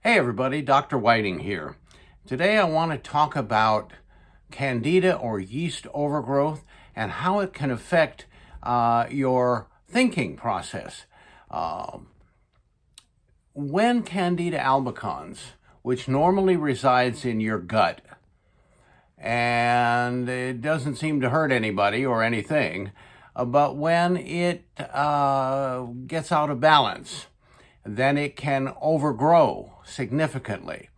Hey everybody, Dr. Whiting here. Today I want to talk about Candida or yeast overgrowth and how it can affect your thinking process. When Candida albicans, which normally resides in your gut, and it doesn't seem to hurt anybody or anything, but when it gets out of balance, then it can overgrow significantly.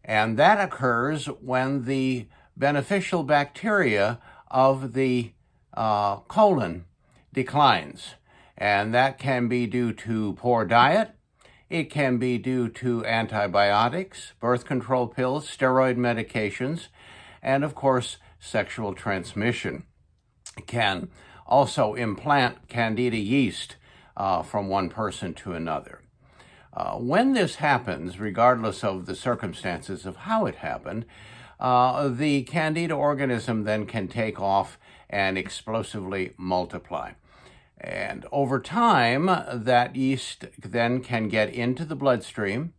And that occurs when the beneficial bacteria of the colon declines. And that can be due to poor diet. It can be due to antibiotics, birth control pills, steroid medications, and of course, sexual transmission. It can also implant Candida yeast from one person to another. When this happens, regardless of the circumstances of how it happened, the Candida organism then can take off and explosively multiply. And over time, that yeast then can get into the bloodstream.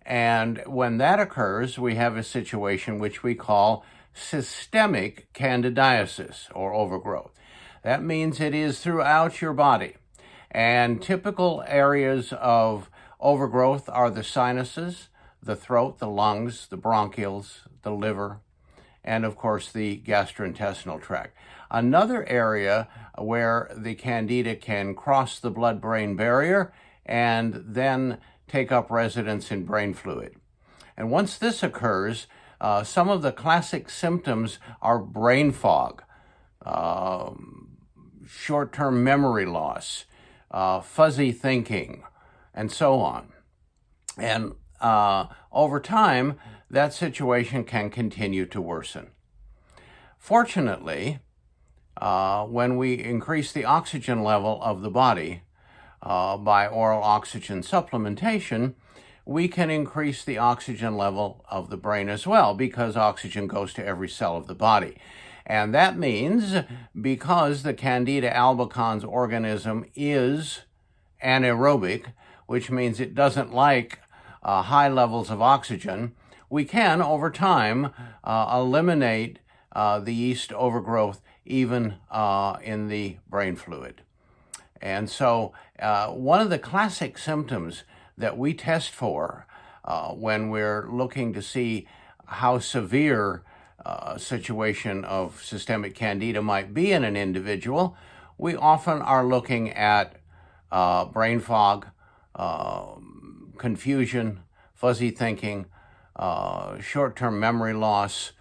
And when that occurs, we have a situation which we call systemic candidiasis or overgrowth. That means it is throughout your body. And typical areas of overgrowth are the sinuses, the throat, the lungs, the bronchioles, the liver, and of course the gastrointestinal tract. Another area where the Candida can cross the blood-brain barrier and then take up residence in brain fluid. And once this occurs, some of the classic symptoms are brain fog, short-term memory loss, fuzzy thinking, and so on. And over time, that situation can continue to worsen. Fortunately, when we increase the oxygen level of the body by oral oxygen supplementation, we can increase the oxygen level of the brain as well, because oxygen goes to every cell of the body. And that means because the Candida albicans organism is anaerobic, which means it doesn't like high levels of oxygen, we can, over time, eliminate the yeast overgrowth even in the brain fluid. And so one of the classic symptoms that we test for when we're looking to see how severe a situation of systemic Candida might be in an individual, we often are looking at brain fog, confusion, fuzzy thinking, short-term memory loss.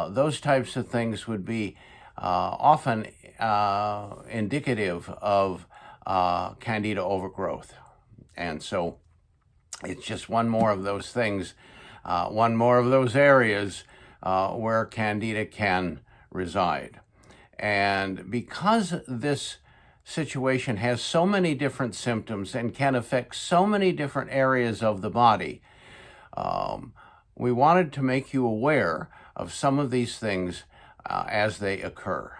Those types of things would be often indicative of Candida overgrowth. And so it's just one more of those things, one more of those areas where Candida can reside. And because this situation has so many different symptoms and can affect so many different areas of the body, we wanted to make you aware of some of these things as they occur.